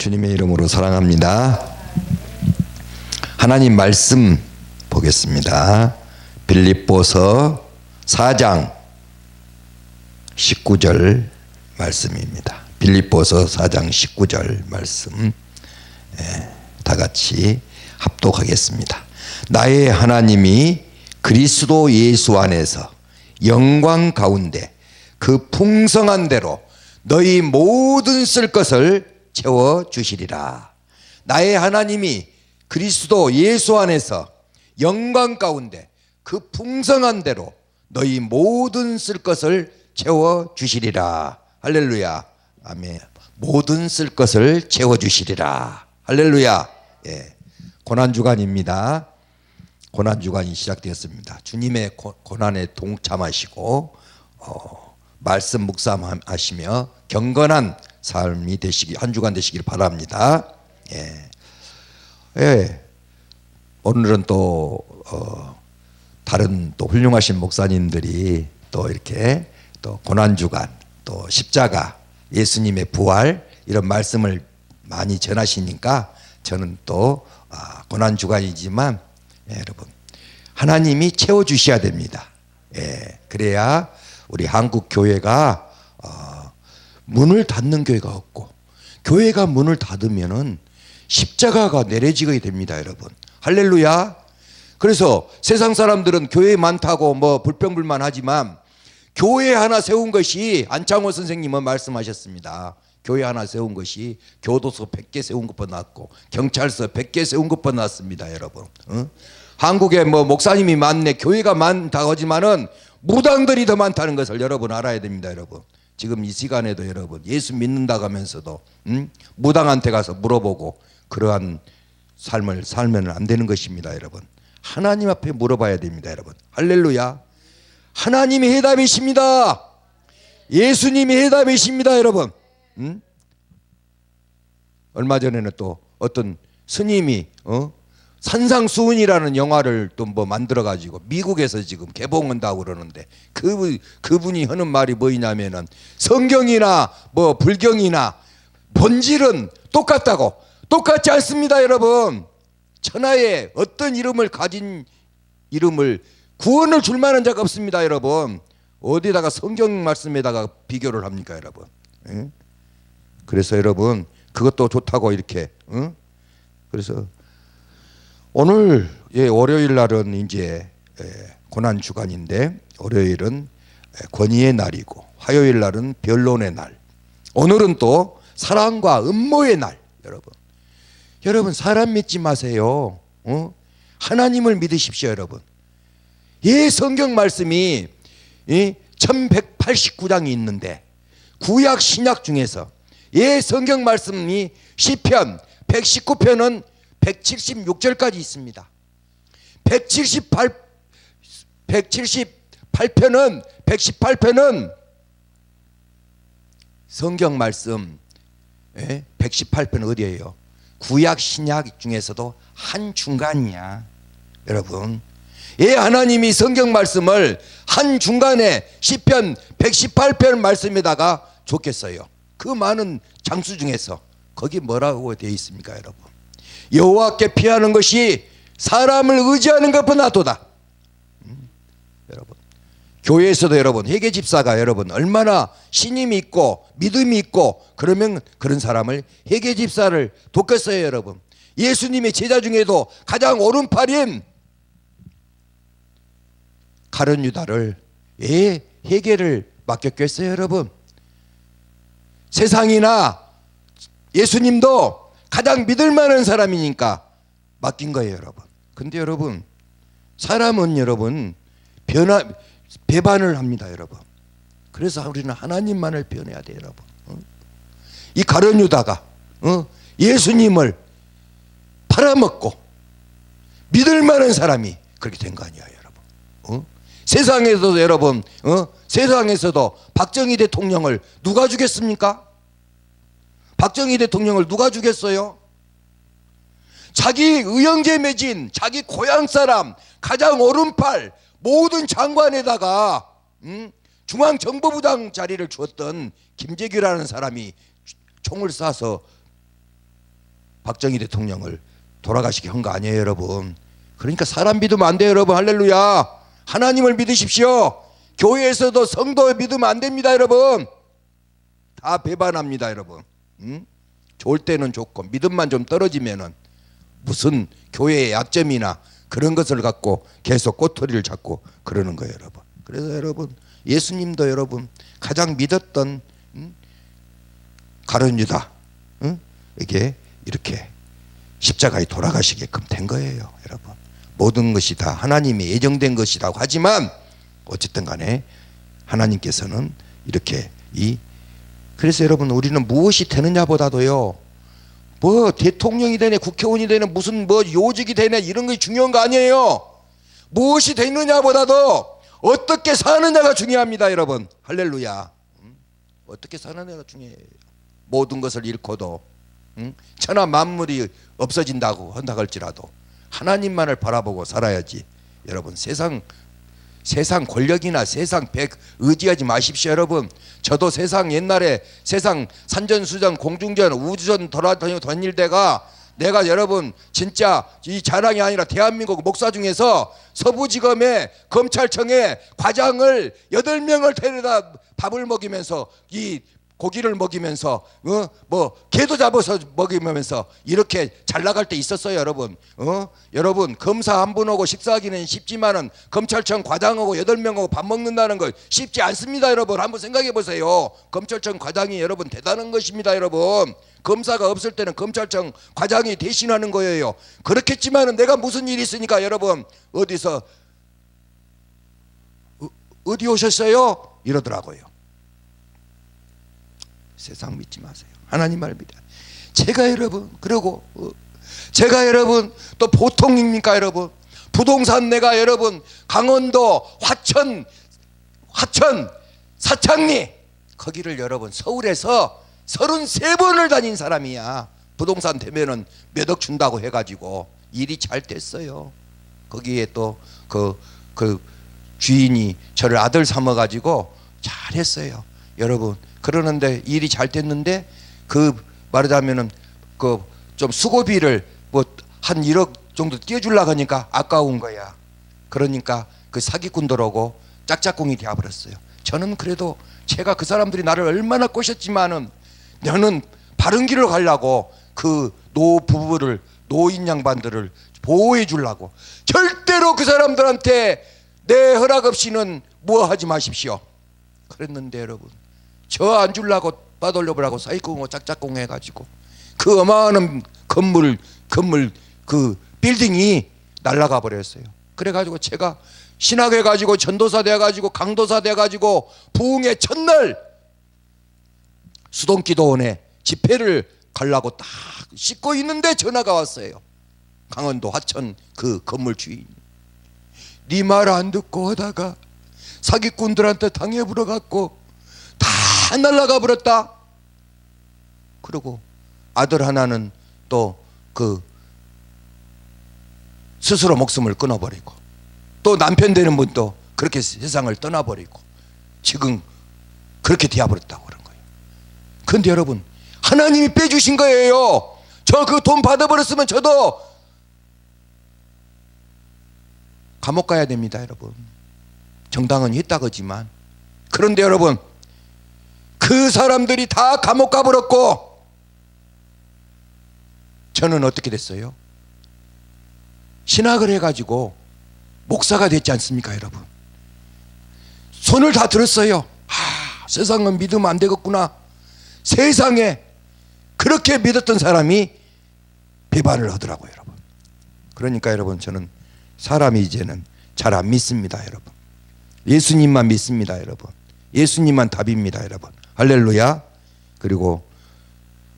주님의 이름으로 사랑합니다. 하나님 말씀 보겠습니다. 빌립보서 4장 19절 말씀입니다. 빌립보서 4장 19절 말씀 다 같이 합독하겠습니다. 나의 하나님이 그리스도 예수 안에서 영광 가운데 그 풍성한 대로 너희 모든 쓸 것을 채워주시리라. 나의 하나님이 그리스도 예수 안에서 영광 가운데 그 풍성한 대로 너희 모든 쓸 것을 채워주시리라. 할렐루야. 아멘. 모든 쓸 것을 채워주시리라. 할렐루야. 예. 고난주간입니다. 고난주간이 시작되었습니다. 주님의 고난에 동참하시고 말씀 묵상하시며 경건한 삶이 되시기, 한 주간 되시길 바랍니다. 예. 예. 오늘은 또 다른 또 훌륭하신 목사님들이 또 이렇게 또 고난주간, 또 십자가, 예수님의 부활 이런 말씀을 많이 전하시니까 저는 또 고난주간이지만 여러분 하나님이 채워주셔야 됩니다. 예. 그래야 우리 한국 교회가 문을 닫는 교회가 없고, 교회가 문을 닫으면은 십자가가 내려지게 됩니다, 여러분. 할렐루야. 그래서 세상 사람들은 교회 많다고 뭐 불평불만하지만 교회 하나 세운 것이, 안창호 선생님은 말씀하셨습니다. 교회 하나 세운 것이 교도소 100개 세운 것보다 낫고 경찰서 100개 세운 것보다 낫습니다, 여러분. 한국에 뭐 목사님이 많네, 교회가 많다고 하지만은 무당들이 더 많다는 것을 여러분 알아야 됩니다, 여러분. 지금 이 시간에도 여러분 예수 믿는다고 하면서도 무당한테 가서 물어보고 그러한 삶을 살면 안 되는 것입니다, 여러분. 하나님 앞에 물어봐야 됩니다, 여러분. 할렐루야. 하나님이 해답이십니다. 예수님이 해답이십니다, 여러분. 얼마 전에는 또 어떤 스님이 산상수훈이라는 영화를 또 뭐 만들어 가지고 미국에서 지금 개봉한다고 그러는데 그분이 하는 말이 뭐냐면은 성경이나 뭐 불경이나 본질은 똑같다고. 똑같지 않습니다, 여러분. 천하에 어떤 이름을 가진 이름을 구원을 줄 만한 자가 없습니다, 여러분. 어디다가 성경 말씀에다가 비교를 합니까, 여러분? 그래서 여러분 그것도 좋다고 이렇게 그래서 오늘 월요일 날은 이제 고난 주간인데, 월요일은 권위의 날이고 화요일 날은 변론의 날, 오늘은 또 사랑과 음모의 날. 여러분 사람 믿지 마세요. 하나님을 믿으십시오, 여러분. 성경 말씀이 1189장이 있는데 구약 신약 중에서 성경 말씀이 시편 119편은 176절까지 있습니다. 118편은 성경 말씀 118편 어디예요? 구약 신약 중에서도 한 중간이야, 여러분. 하나님이 성경 말씀을 한 중간에 시편 118편 말씀에다가 줬겠어요. 그 많은 장수 중에서 거기 뭐라고 되어 있습니까, 여러분? 여호와께 피하는 것이 사람을 의지하는 것보다 낫도다. 여러분 교회에서도 여러분 회개 집사가 여러분 얼마나 신임이 있고 믿음이 있고 그러면 그런 사람을 회개 집사를 돕겠어요, 여러분. 예수님의 제자 중에도 가장 오른팔인 가룟 유다를 회개를 맡겼겠어요, 여러분. 세상이나 예수님도 가장 믿을 만한 사람이니까 맡긴 거예요, 여러분. 근데 여러분 사람은 여러분 배반을 합니다, 여러분. 그래서 우리는 하나님만을 변해야 돼요, 여러분. 이 가룟 유다가 예수님을 팔아먹고 믿을 만한 사람이 그렇게 된 거 아니에요, 여러분. 세상에서도 여러분 세상에서도 박정희 대통령을 누가 죽였습니까? 박정희 대통령을 누가 죽였어요? 자기 의형제 맺은 자기 고향 사람 가장 오른팔 모든 장관에다가 중앙정보부장 자리를 주었던 김재규라는 사람이 총을 쏴서 박정희 대통령을 돌아가시게 한 거 아니에요, 여러분. 그러니까 사람 믿으면 안 돼요, 여러분. 할렐루야. 하나님을 믿으십시오. 교회에서도 성도 믿으면 안 됩니다, 여러분. 다 배반합니다, 여러분. 좋을 때는 좋고 믿음만 좀 떨어지면은 무슨 교회의 약점이나 그런 것을 갖고 계속 꼬투리를 잡고 그러는 거예요, 여러분. 그래서 여러분, 예수님도 여러분 가장 믿었던 가룟 유다 이게 이렇게 십자가에 돌아가시게끔 된 거예요, 여러분. 모든 것이 다 하나님이 예정된 것이라고 하지만 어쨌든 간에 하나님께서는 이렇게 그래서 여러분, 우리는 무엇이 되느냐보다도요, 뭐 대통령이 되네, 국회의원이 되네, 무슨 뭐 요직이 되네, 이런 것이 중요한 거 아니에요. 무엇이 되느냐보다도 어떻게 사느냐가 중요합니다, 여러분. 할렐루야. 어떻게 사느냐가 중요해요. 모든 것을 잃고도 천하 만물이 없어진다고 한다 할지라도 하나님만을 바라보고 살아야지. 여러분, 세상 권력이나 세상 백 의지하지 마십시오, 여러분. 저도 세상 옛날에 세상 산전수전 공중전 우주전 다닐때가 내가 여러분 진짜 이 자랑이 아니라 대한민국 목사 중에서 서부지검에 검찰청에 과장을 8명을 데려다 밥을 먹이면서 이 고기를 먹이면서 뭐 개도 잡아서 먹이면서 이렇게 잘 나갈 때 있었어요, 여러분. 여러분, 검사 한 분하고 식사하기는 쉽지만은 검찰청 과장하고 8명하고 밥 먹는다는 거 쉽지 않습니다, 여러분. 한번 생각해 보세요. 검찰청 과장이 여러분 대단한 것입니다, 여러분. 검사가 없을 때는 검찰청 과장이 대신하는 거예요. 그렇겠지만은 내가 무슨 일이 있으니까 여러분 어디 오셨어요? 이러더라고요. 세상 믿지 마세요. 하나님을 믿어요. 제가 여러분 또 보통입니까, 여러분? 부동산 내가 여러분 강원도 화천 사창리 거기를 여러분 서울에서 33번을 다닌 사람이야. 부동산 되면은 몇 억 준다고 해가지고 일이 잘 됐어요. 거기에 또 그 주인이 저를 아들 삼아가지고 잘했어요, 여러분. 그러는데 일이 잘 됐는데 말하자면은 좀 수고비를 뭐 한 1억 정도 띄워주려고 하니까 아까운 거야. 그러니까 그 사기꾼들하고 짝짝꿍이 되어버렸어요. 저는 그래도 제가 그 사람들이 나를 얼마나 꼬셨지만은 나는 바른 길을 가려고 그 노인 양반들을 보호해 주려고 절대로 그 사람들한테 내 허락 없이는 무엇하지 마십시오. 그랬는데 여러분, 저 안 주려고 빠돌려보라고 사기꾼하고 짝짝꿍 해가지고 그 어마어마한 건물 그 빌딩이 날아가 버렸어요. 그래가지고 제가 신학해 가지고 전도사 돼 가지고 강도사 돼 가지고 부흥의 첫날 수동기도원에 집회를 가려고 딱 씻고 있는데 전화가 왔어요. 강원도 화천 그 건물 주인, 네 말 안 듣고 하다가 사기꾼들한테 당해버려 갖고 다 날아가 버렸다. 그리고 아들 하나는 또 스스로 목숨을 끊어버리고 또 남편 되는 분도 그렇게 세상을 떠나버리고 지금 그렇게 되어버렸다고 그런 거예요. 그런데 여러분, 하나님이 빼주신 거예요. 저 그 돈 받아버렸으면 저도 감옥 가야 됩니다, 여러분. 정당은 했다거지만. 그런데 여러분, 그 사람들이 다 감옥 가버렸고 저는 어떻게 됐어요? 신학을 해가지고 목사가 됐지 않습니까, 여러분? 손을 다 들었어요. 세상은 믿으면 안 되겠구나. 세상에 그렇게 믿었던 사람이 배반을 하더라고요, 여러분. 그러니까 여러분, 저는 사람이 이제는 잘 안 믿습니다, 여러분. 예수님만 믿습니다, 여러분. 예수님만 답입니다, 여러분. 할렐루야. 그리고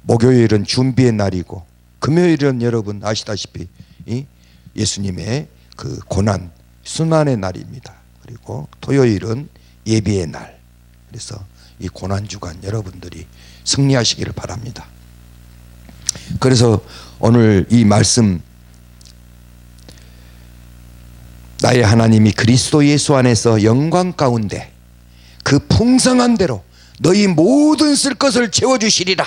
목요일은 준비의 날이고 금요일은 여러분 아시다시피 예수님의 그 고난 순환의 날입니다. 그리고 토요일은 예비의 날. 그래서 이 고난 주간 여러분들이 승리하시기를 바랍니다. 그래서 오늘 이 말씀, 나의 하나님이 그리스도 예수 안에서 영광 가운데 그 풍성한 대로 너희 모든 쓸 것을 채워주시리라.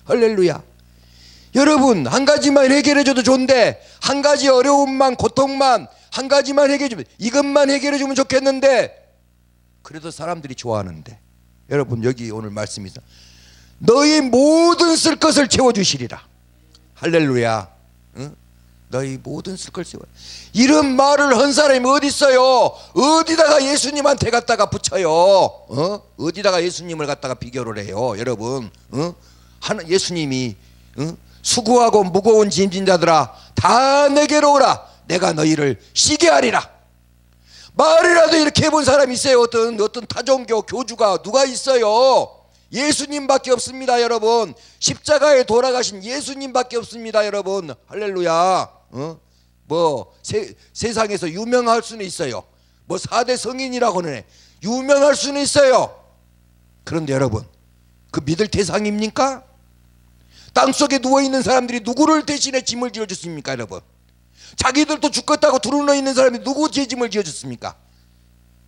할렐루야. 여러분 한 가지만 해결해 줘도 좋은데, 한 가지 어려움만, 고통만 한 가지만 해결해 주면, 이것만 해결해 주면 좋겠는데, 그래도 사람들이 좋아하는데, 여러분 여기 오늘 말씀이 있어. 너희 모든 쓸 것을 채워주시리라. 할렐루야. 응? 너희 모든 쓸 것을 채워. 이런 말을 한 사람이 어디 있어요? 어디다가 예수님한테 갖다가 붙여요? 어디다가 예수님을 갖다가 비교를 해요? 여러분, 예수님이 수고하고 무거운 짐진 자들아 다 내게로 오라, 내가 너희를 쉬게 하리라. 말이라도 이렇게 해본 사람이 있어요? 어떤 타종교 교주가 누가 있어요? 예수님밖에 없습니다, 여러분. 십자가에 돌아가신 예수님밖에 없습니다, 여러분. 할렐루야. 세상에서 유명할 수는 있어요. 4대 성인이라고 하네. 유명할 수는 있어요. 그런데 여러분, 그 믿을 대상입니까? 땅속에 누워있는 사람들이 누구를 대신에 짐을 지어줬습니까, 여러분? 자기들도 죽겠다고 두루누워 있는 사람이 누구 죄짐을 지어줬습니까?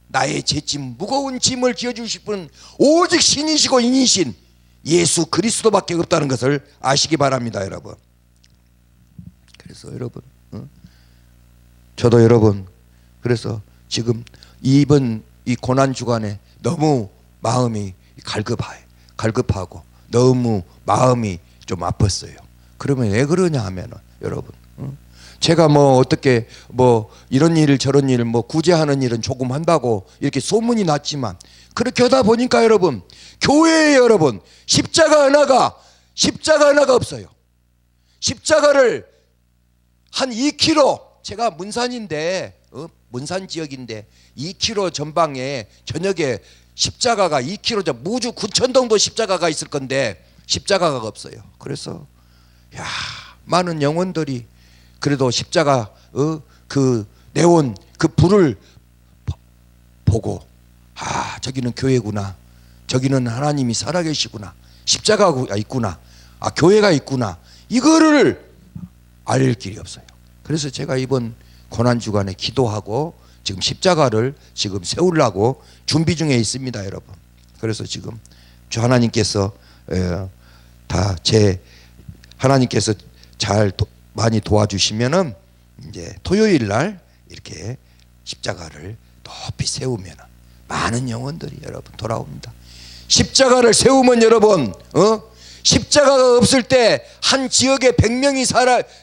나의 죄짐, 무거운 짐을 지어주실 분은 오직 신이시고 인이신 예수 그리스도밖에 없다는 것을 아시기 바랍니다, 여러분. 그래서 여러분, 저도 여러분, 그래서 지금 이번 이 고난 주간에 너무 마음이 갈급하고 너무 마음이 좀 아팠어요. 그러면 왜 그러냐 하면은, 여러분, 제가 어떻게 이런 일 저런 일 구제하는 일은 조금 한다고 이렇게 소문이 났지만, 그렇게 하다 보니까 여러분, 교회에 여러분 십자가 하나가 없어요. 십자가를 한 2km, 제가 문산인데 문산 지역인데 2km 전방에 저녁에 십자가가 2km 전 무주 구천동도 십자가가 있을 건데 십자가가 없어요. 그래서 많은 영혼들이 그래도 십자가 그 내온 그 불을 보고, 저기는 교회구나, 저기는 하나님이 살아계시구나, 십자가가 있구나, 교회가 있구나, 이거를 알 길이 없어요. 그래서 제가 이번 고난주간에 기도하고 지금 십자가를 지금 세우려고 준비 중에 있습니다, 여러분. 그래서 지금 주 하나님께서 하나님께서 잘 많이 도와주시면은 이제 토요일 날 이렇게 십자가를 높이 세우면 많은 영혼들이 여러분 돌아옵니다. 십자가를 세우면 여러분, 십자가가 없을 때 한 지역에 100명이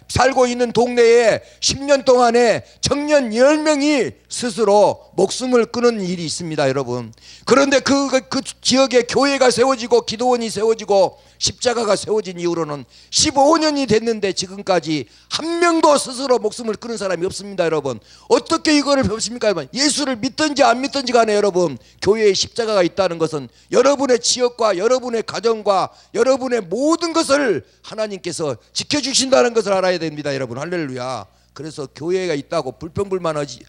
살고 있는 동네에 10년 동안에 청년 10명이 스스로 목숨을 끊은 일이 있습니다, 여러분. 그런데 그 지역에 교회가 세워지고 기도원이 세워지고 십자가가 세워진 이후로는 15년이 됐는데 지금까지 한 명도 스스로 목숨을 끊은 사람이 없습니다, 여러분. 어떻게 이거를 배우십니까, 여러분? 예수를 믿든지 안 믿든지 간에 여러분, 교회에 십자가가 있다는 것은 여러분의 지역과 여러분의 가정과 여러분의 모든 것을 하나님께서 지켜주신다는 것을 알아야 됩니다, 여러분. 할렐루야. 그래서 교회가 있다고 불평불만하지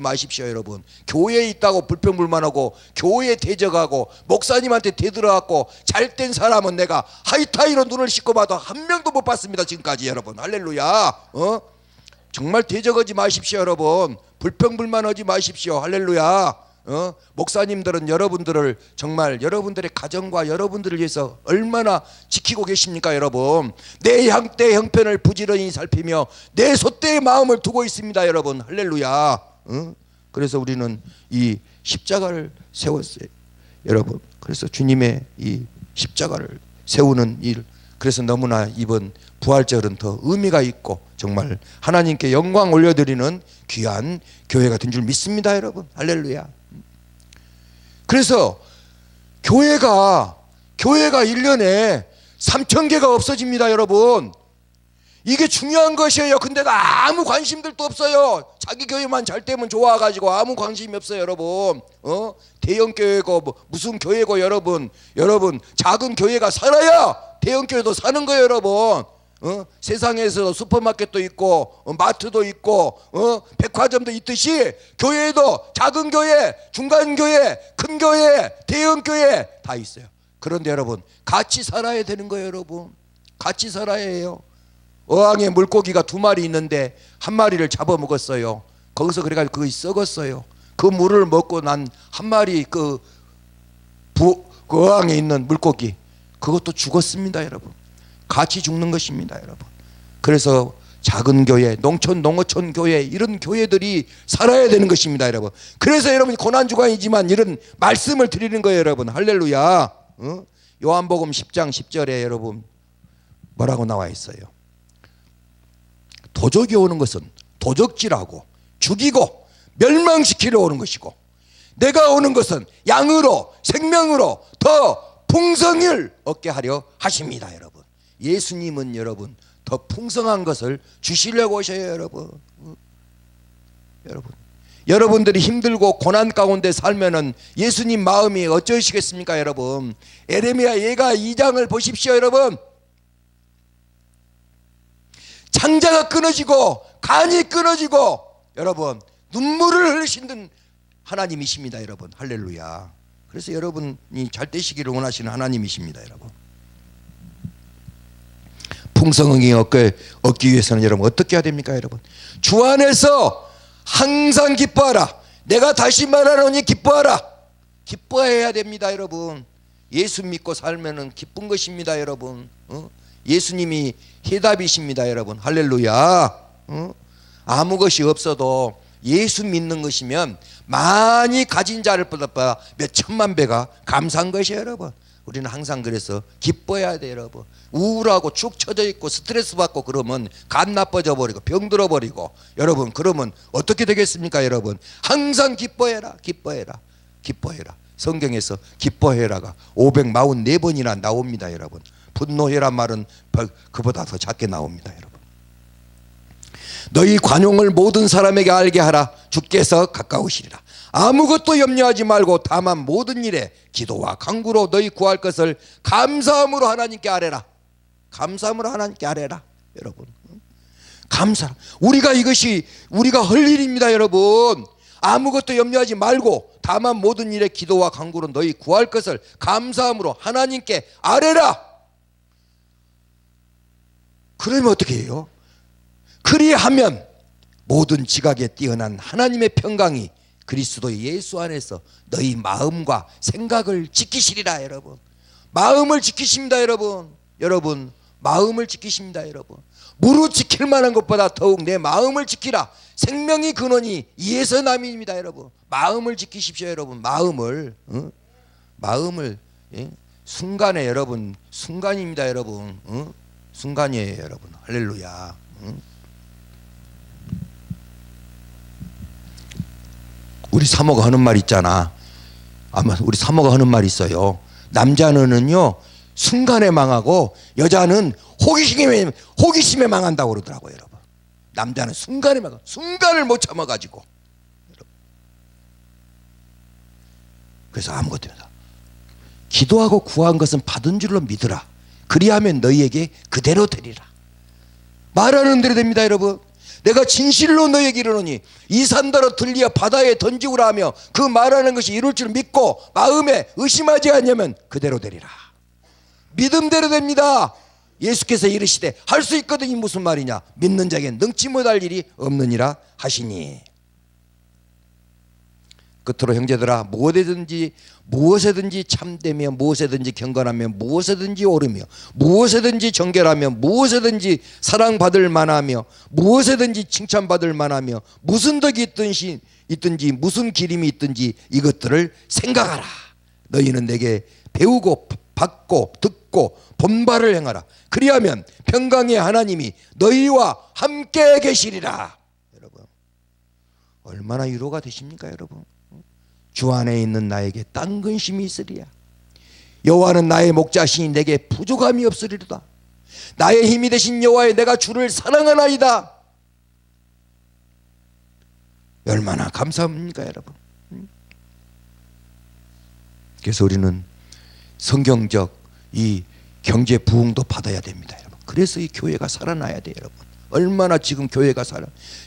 마십시오, 여러분. 교회에 있다고 불평불만하고 교회에 대적하고 목사님한테 대들어갖고 잘된 사람은 내가 하이타이로 눈을 씻고 봐도 한 명도 못 봤습니다, 지금까지, 여러분. 할렐루야. 정말 대적하지 마십시오, 여러분. 불평불만하지 마십시오. 할렐루야. 목사님들은 여러분들을 정말 여러분들의 가정과 여러분들을 위해서 얼마나 지키고 계십니까, 여러분. 내 형편을 부지런히 살피며 내 소떼의 마음을 두고 있습니다, 여러분. 할렐루야. 그래서 우리는 이 십자가를 세웠어요, 여러분. 그래서 주님의 이 십자가를 세우는 일, 그래서 너무나 이번 부활절은 더 의미가 있고 정말 하나님께 영광 올려드리는 귀한 교회가 된 줄 믿습니다, 여러분. 할렐루야. 그래서 교회가 1년에 3,000개가 없어집니다, 여러분. 이게 중요한 것이에요. 근데 아무 관심들도 없어요. 자기 교회만 잘 되면 좋아가지고 아무 관심이 없어요, 여러분. 대형 교회고 무슨 교회고, 여러분 작은 교회가 살아야 대형 교회도 사는 거예요, 여러분. 세상에서 슈퍼마켓도 있고 마트도 있고 백화점도 있듯이 교회에도 작은 교회, 중간 교회, 큰 교회, 대형 교회 다 있어요. 그런데 여러분, 같이 살아야 되는 거예요, 여러분. 같이 살아야 해요. 어항에 물고기가 2마리 있는데 한 마리를 잡아먹었어요. 거기서 그래가지고 그거 썩었어요. 그 물을 먹고 난 한 마리 그 어항에 있는 물고기, 그것도 죽었습니다, 여러분. 같이 죽는 것입니다, 여러분. 그래서 작은 교회, 농촌, 농어촌 교회, 이런 교회들이 살아야 되는 것입니다, 여러분. 그래서 여러분이 고난주간이지만 이런 말씀을 드리는 거예요, 여러분. 할렐루야. 요한복음 10장 10절에 여러분 뭐라고 나와 있어요? 도적이 오는 것은 도적질하고 죽이고 멸망시키러 오는 것이고, 내가 오는 것은 양으로 생명으로 더 풍성을 얻게 하려 하십니다, 여러분. 예수님은 여러분 더 풍성한 것을 주시려고 오셔요, 여러분. 여러분들이 힘들고 고난 가운데 살면은 예수님 마음이 어쩌시겠습니까, 여러분? 에레미야 예가 2장을 보십시오, 여러분. 창자가 끊어지고 간이 끊어지고 여러분 눈물을 흘리시는 하나님이십니다, 여러분. 할렐루야. 그래서 여러분이 잘 되시기를 원하시는 하나님이십니다, 여러분. 풍성하게 얻기 위해서는 여러분 어떻게 해야 됩니까, 여러분? 주 안에서 항상 기뻐하라. 내가 다시 말하노니 기뻐하라. 기뻐해야 됩니다, 여러분. 예수 믿고 살면은 기쁜 것입니다, 여러분. 예수님이 해답이십니다, 여러분. 할렐루야. 아무 것이 없어도 예수 믿는 것이면 많이 가진 자를 보다 몇 천만 배가 감사한 것이에요, 여러분. 우리는 항상 그래서 기뻐해야 돼요, 여러분. 우울하고 축 처져 있고 스트레스 받고 그러면 간 나빠져 버리고 병 들어 버리고, 여러분 그러면 어떻게 되겠습니까, 여러분? 항상 기뻐해라, 기뻐해라, 기뻐해라. 성경에서 기뻐해라가 544번이나 나옵니다, 여러분. 분노해란 말은 그보다 더 작게 나옵니다, 여러분. 너희 관용을 모든 사람에게 알게 하라. 주께서 가까우시리라. 아무것도 염려하지 말고 다만 모든 일에 기도와 간구로 너희 구할 것을 감사함으로 하나님께 아뢰라. 감사함으로 하나님께 아뢰라, 여러분. 감사. 이것이 우리가 할 일입니다, 여러분. 아무것도 염려하지 말고 다만 모든 일에 기도와 간구로 너희 구할 것을 감사함으로 하나님께 아뢰라. 그러면 어떻게 해요? 그리하면 모든 지각에 뛰어난 하나님의 평강이 그리스도 예수 안에서 너희 마음과 생각을 지키시리라, 여러분. 마음을 지키십니다, 여러분. 여러분 마음을 지키십니다, 여러분. 무릇 지킬 만한 것보다 더욱 내 마음을 지키라. 생명이 근원이 이에서 남입니다, 여러분. 마음을 지키십시오, 여러분. 마음을 순간에 여러분, 순간입니다, 여러분. 순간이에요, 여러분. 할렐루야. 우리 사모가 하는 말 있잖아. 아마 우리 사모가 하는 말 있어요. 남자는요 순간에 망하고 여자는 호기심에 망한다고 그러더라고요, 여러분. 남자는 순간에 망하고 순간을 못 참아가지고. 그래서 아무것도 없다. 기도하고 구한 것은 받은 줄로 믿으라. 그리하면 너희에게 그대로 되리라. 말하는 대로 됩니다, 여러분. 내가 진실로 너희에게 이르노니 이 산더러 들리어 바다에 던지우라 하며 그 말하는 것이 이룰 줄 믿고 마음에 의심하지 않으면 그대로 되리라. 믿음대로 됩니다. 예수께서 이르시되 할 수 있거든. 이 무슨 말이냐? 믿는 자에겐 능치 못할 일이 없느니라 하시니. 끝으로 형제들아, 무엇에든지 참되며 무엇에든지 경건하며 무엇에든지 옳으며 무엇에든지 정결하며 무엇에든지 사랑받을 만하며 무엇에든지 칭찬받을 만하며 무슨 덕이 있든지 무슨 기림이 있든지 이것들을 생각하라. 너희는 내게 배우고 받고 듣고 본바를 행하라. 그리하면 평강의 하나님이 너희와 함께 계시리라. 여러분 얼마나 위로가 되십니까, 여러분? 주 안에 있는 나에게 딴 근심이 있으리야. 여호와는 나의 목자시니 내게 부족함이 없으리로다. 나의 힘이 되신 여호와여, 내가 주를 사랑하나이다. 얼마나 감사합니까, 여러분? 그래서 우리는 성경적 이 경제 부흥도 받아야 됩니다, 여러분. 그래서 이 교회가 살아나야 돼요, 여러분. 얼마나 지금 교회가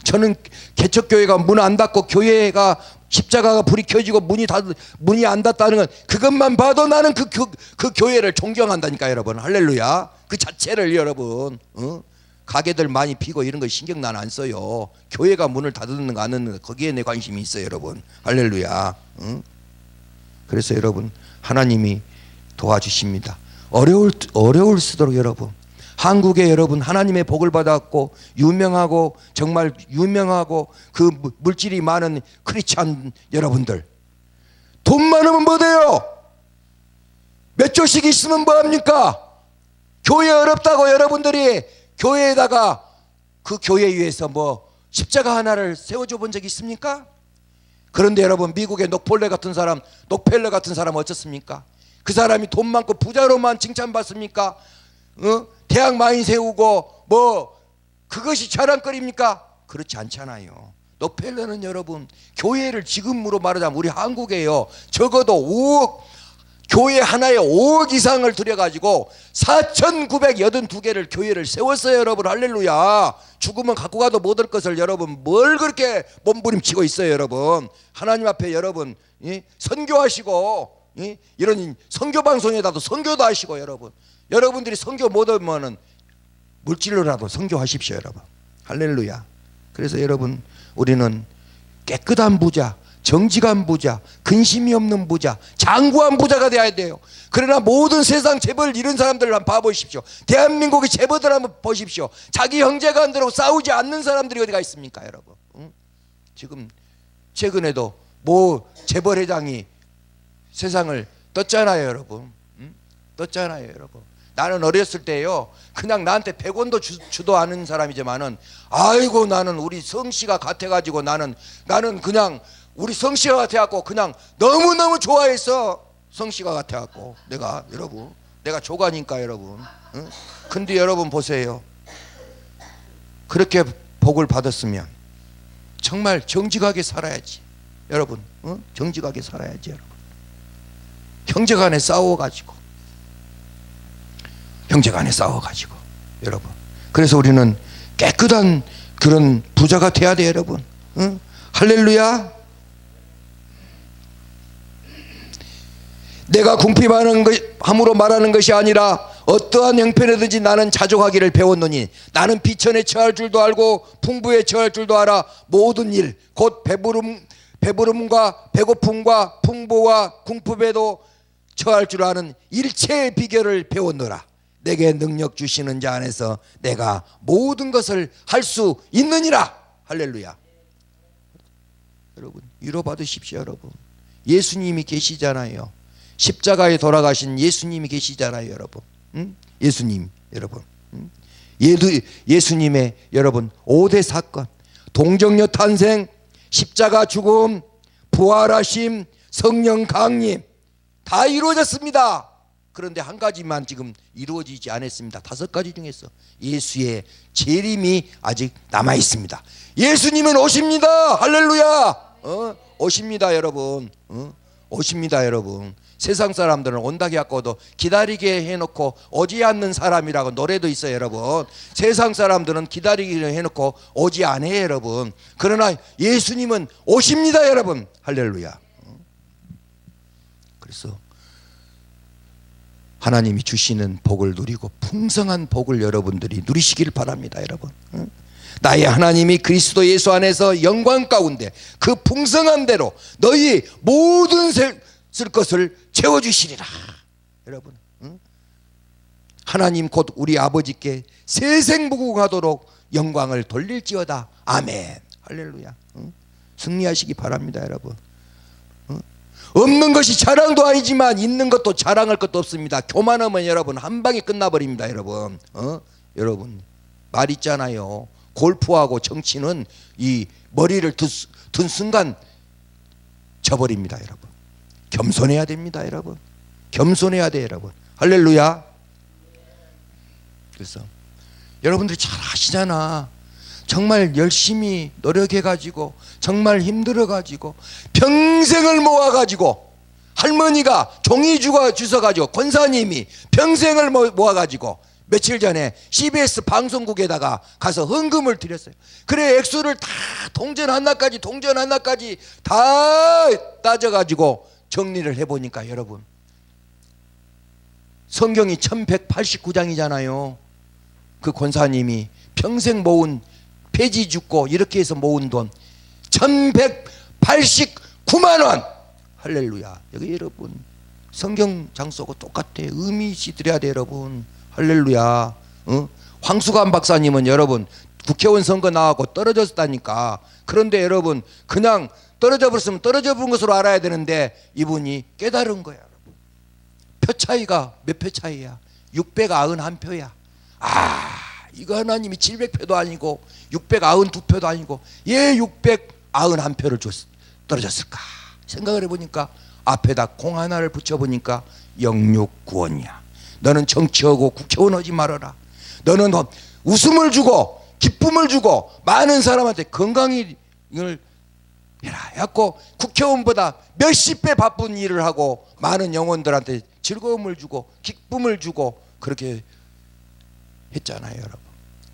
저는 개척교회가 문 안 닫고 교회가 십자가가 불이 켜지고 문이 안 닫다는 건 그것만 봐도 나는 그 교회를 존경한다니까, 여러분. 할렐루야. 그 자체를 여러분, 가게들 많이 피고 이런 거 신경 난 안 써요. 교회가 문을 닫는 거 안 닫는 거 거기에 내 관심이 있어요, 여러분. 할렐루야. 그래서 여러분 하나님이 도와주십니다. 어려울수록 여러분 한국에 여러분 하나님의 복을 받았고 유명하고 정말 유명하고 그 물질이 많은 크리스찬 여러분들, 돈 많으면 뭐 돼요? 몇 조씩 있으면 뭐합니까? 교회 어렵다고 여러분들이 교회에다가 그 교회 위에서 뭐 십자가 하나를 세워줘 본 적 있습니까? 그런데 여러분 미국의 록펠러 같은 사람 어떻습니까? 그 사람이 돈 많고 부자로만 칭찬받습니까? 대학 많이 세우고 뭐 그것이 자랑거리입니까? 그렇지 않잖아요. 록펠러는 여러분 교회를 지금으로 말하자면 우리 한국에요 적어도 5억, 교회 하나에 5억 이상을 들여가지고 4,982개를 교회를 세웠어요 여러분. 할렐루야. 죽으면 갖고 가도 못 올 것을 여러분 뭘 그렇게 몸부림치고 있어요 여러분. 하나님 앞에 여러분 선교하시고 이런 선교방송에다도 선교도 하시고 여러분들이 선교 못 하면은 물질로라도 선교하십시오 여러분. 할렐루야. 그래서 여러분 우리는 깨끗한 부자, 정직한 부자, 근심이 없는 부자, 장구한 부자가 되어야 돼요. 그러나 모든 세상 재벌 이런 사람들을 한번 봐보십시오. 대한민국의 재벌들 한번 보십시오. 자기 형제간들하고 싸우지 않는 사람들이 어디가 있습니까 여러분? 지금 최근에도 모 재벌회장이 세상을 떴잖아요 여러분. 떴잖아요 여러분. 나는 어렸을 때요 그냥 나한테 100원도 주도 않은 사람이지만은 아이고 나는 우리 성씨가 같아가지고 나는 그냥 우리 성씨가 같아갖고 그냥 너무너무 좋아해서 성씨가 같아갖고 내가 조가니까 여러분. 근데 여러분 보세요. 그렇게 복을 받았으면 정말 정직하게 살아야지 여러분. 정직하게 살아야지 여러분. 형제간에 싸워가지고 여러분. 그래서 우리는 깨끗한 그런 부자가 돼야 돼 여러분. 할렐루야. 내가 궁핍함으로 말하는 것이 아니라 어떠한 형편에든지 나는 자족하기를 배웠노니 나는 비천에 처할 줄도 알고 풍부에 처할 줄도 알아. 모든 일 곧 배부름과 배고픔과 풍부와 궁핍에도 처할 줄 아는 일체의 비결을 배웠노라. 내게 능력 주시는 자 안에서 내가 모든 것을 할 수 있느니라. 할렐루야. 여러분 위로받으십시오 여러분. 예수님이 계시잖아요. 십자가에 돌아가신 예수님이 계시잖아요 여러분. 예수님 여러분. 예수님의 여러분 5대 사건, 동정녀 탄생, 십자가 죽음, 부활하심, 성령 강림 다 이루어졌습니다. 그런데 한 가지만 지금 이루어지지 않았습니다. 5가지 중에서 예수의 재림이 아직 남아 있습니다. 예수님은 오십니다. 할렐루야. 오십니다 여러분. 오십니다 여러분. 세상 사람들은 온다고 하고도 기다리게 해놓고 오지 않는 사람이라고 노래도 있어요 여러분. 세상 사람들은 기다리기를 해놓고 오지 않아요 여러분. 그러나 예수님은 오십니다 여러분. 할렐루야. 그래서 하나님이 주시는 복을 누리고 풍성한 복을 여러분들이 누리시길 바랍니다 여러분. 나의 하나님이 그리스도 예수 안에서 영광 가운데 그 풍성한 대로 너희 모든 쓸 것을 채워주시리라. 여러분 하나님 곧 우리 아버지께 세생무궁하도록 영광을 돌릴지어다. 아멘. 할렐루야. 승리하시기 바랍니다 여러분. 없는 것이 자랑도 아니지만 있는 것도 자랑할 것도 없습니다. 교만하면 여러분 한 방에 끝나버립니다 여러분. 여러분 말 있잖아요. 골프하고 정치는 이 머리를 든 순간 져버립니다 여러분. 겸손해야 됩니다 여러분. 겸손해야 돼요 여러분. 할렐루야. 그래서 여러분들이 잘 아시잖아. 정말 열심히 노력해가지고 정말 힘들어가지고 평생을 모아가지고 할머니가 종이 주워가지고 권사님이 평생을 모아가지고 며칠 전에 CBS 방송국에다가 가서 헌금을 드렸어요. 그래 액수를 다 동전 하나까지 다 따져가지고 정리를 해보니까 여러분 성경이 1189장이잖아요. 그 권사님이 평생 모은 폐지 죽고 이렇게 해서 모은 돈 1189만 원. 할렐루야. 여기 여러분 성경 장소하고 똑같아. 의미시 드려야 돼 여러분. 할렐루야. 황수관 박사님은 여러분 국회의원 선거 나가고 떨어졌다니까. 그런데 여러분 그냥 떨어져 버렸으면 떨어져 버린 것으로 알아야 되는데 이분이 깨달은 거야. 여러분. 표 차이가 몇 표 차이야? 691표야. 이거 하나님이 700표도 아니고 692표도 아니고 예 691표를 떨어졌을까 생각을 해보니까 앞에다 공 하나를 붙여보니까 영육구원이야. 너는 정치하고 국회의원 하지 말아라. 너는 웃음을 주고 기쁨을 주고 많은 사람한테 건강을 해라 해갖고 국회의원보다 몇십 배 바쁜 일을 하고 많은 영혼들한테 즐거움을 주고 기쁨을 주고 그렇게 했잖아요 여러분.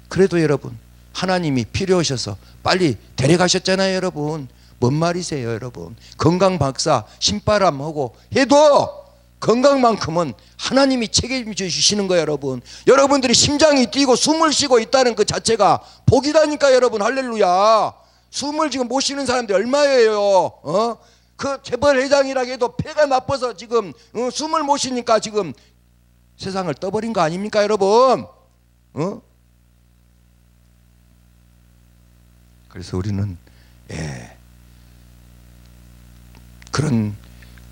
그래도 여러분 하나님이 필요하셔서 빨리 데려가셨잖아요 여러분. 뭔 말이세요 여러분. 건강 박사 신바람하고 해도 건강만큼은 하나님이 책임져 주시는 거예요 여러분. 여러분들이 심장이 뛰고 숨을 쉬고 있다는 그 자체가 복이다니까 여러분. 할렐루야. 숨을 지금 못 쉬는 사람들이 얼마예요. 그 재벌 회장이라고 해도 폐가 나빠서 지금 숨을 못 쉬니까 지금 세상을 떠버린 거 아닙니까 여러분. 그래서 우리는 그런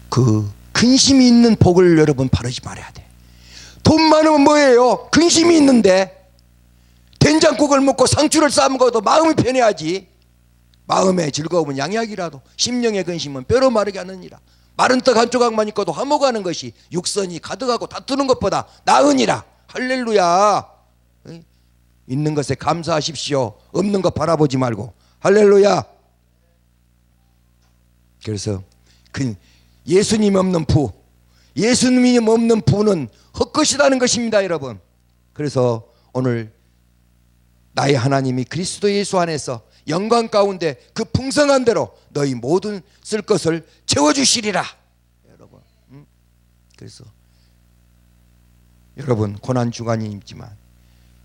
그 근심이 있는 복을 여러분 바르지 말아야 돼. 돈 많으면 뭐예요? 근심이 있는데 된장국을 먹고 상추를 싸 먹어도 마음이 편해야지. 마음의 즐거움은 양약이라도 심령의 근심은 뼈로 마르게 하느니라. 마른 떡 한 조각만 있고도 화목하는 것이 육선이 가득하고 다투는 것보다 나으니라. 할렐루야. 있는 것에 감사하십시오. 없는 것 바라보지 말고. 할렐루야. 그래서 그 예수님 없는 부, 예수님이 없는 부는 헛것이라는 것입니다 여러분. 그래서 오늘 나의 하나님이 그리스도 예수 안에서 영광 가운데 그 풍성한 대로 너희 모든 쓸 것을 채워주시리라 여러분. 그래서 여러분 고난주간이지만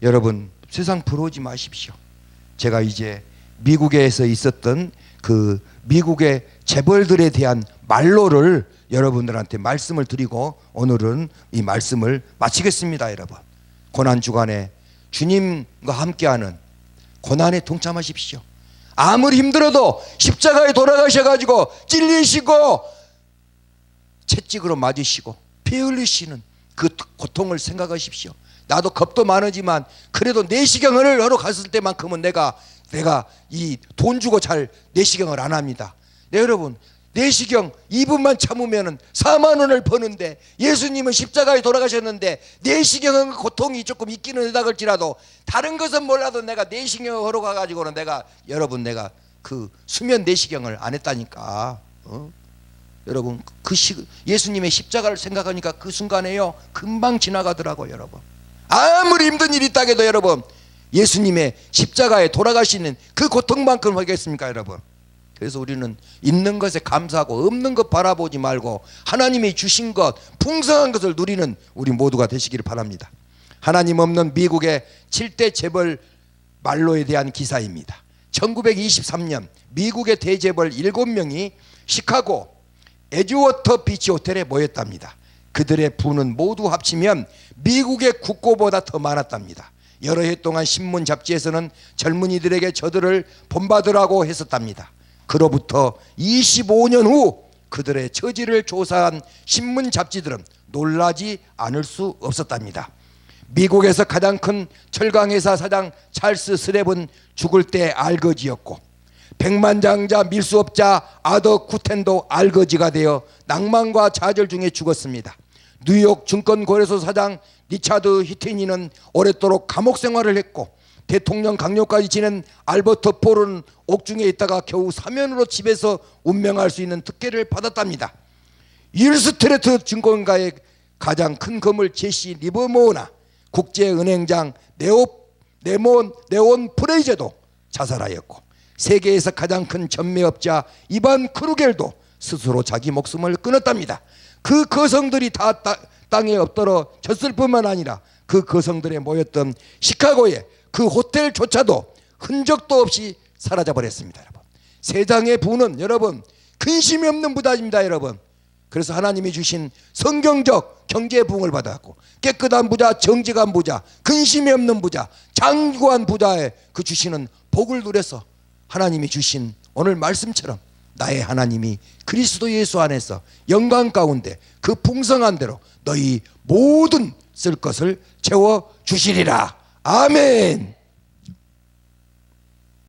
여러분 세상 부러우지 마십시오. 제가 이제 미국에서 있었던 그 미국의 재벌들에 대한 말로를 여러분들한테 말씀을 드리고 오늘은 이 말씀을 마치겠습니다 여러분. 고난주간에 주님과 함께하는 고난에 동참하십시오. 아무리 힘들어도 십자가에 돌아가셔가지고 찔리시고 채찍으로 맞으시고 피 흘리시는 그 고통을 생각하십시오. 나도 겁도 많으지만 그래도 내시경을 하러 갔을 때만큼은 내가 이 돈 주고 잘 내시경을 안 합니다. 네, 여러분 내시경 2분만 참으면 4만 원을 버는데 예수님은 십자가에 돌아가셨는데 내시경은 고통이 조금 있기는 하다 할지라도 다른 것은 몰라도 내가 내시경을 하러 가가지고는 내가 그 수면 내시경을 안 했다니까. 여러분 예수님의 십자가를 생각하니까 그 순간에요 금방 지나가더라고요 여러분. 아무리 힘든 일이 있다 해도 여러분 예수님의 십자가에 돌아가시는 그 고통만큼 하겠습니까 여러분. 그래서 우리는 있는 것에 감사하고 없는 것 바라보지 말고 하나님이 주신 것 풍성한 것을 누리는 우리 모두가 되시기를 바랍니다. 하나님 없는 미국의 7대 재벌 말로에 대한 기사입니다. 1923년 미국의 대재벌 7명이 시카고 에즈워터 비치 호텔에 모였답니다. 그들의 부는 모두 합치면 미국의 국고보다 더 많았답니다. 여러 해 동안 신문 잡지에서는 젊은이들에게 저들을 본받으라고 했었답니다. 그로부터 25년 후 그들의 처지를 조사한 신문 잡지들은 놀라지 않을 수 없었답니다. 미국에서 가장 큰 철강회사 사장 찰스 스랩은 죽을 때 알거지였고 백만장자 밀수업자 아더 쿠텐도 알거지가 되어 낭만과 좌절 중에 죽었습니다. 뉴욕 증권거래소 사장 리차드 히티니는 오랫도록 감옥 생활을 했고 대통령 강요까지 지낸 알버트 폴은 옥중에 있다가 겨우 사면으로 집에서 운명할 수 있는 특혜를 받았답니다. 윌스트레트 증권가의 가장 큰 검을 제시 리버모어나 국제은행장 네온 프레이제도 자살하였고 세계에서 가장 큰 전매업자 이반 크루겔도 스스로 자기 목숨을 끊었답니다. 그 거성들이 다 땅에 엎드러졌을 뿐만 아니라 그 거성들에 모였던 시카고의 그 호텔조차도 흔적도 없이 사라져 버렸습니다. 여러분 세상의 부는 여러분 근심이 없는 부자입니다. 여러분 그래서 하나님이 주신 성경적 경제 부흥을 받았고, 깨끗한 부자, 정직한 부자, 근심이 없는 부자, 장구한 부자의 그 주시는 복을 누려서 하나님이 주신 오늘 말씀처럼 나의 하나님이 그리스도 예수 안에서 영광 가운데 그 풍성한 대로 너희 모든 쓸 것을 채워 주시리라. 아멘.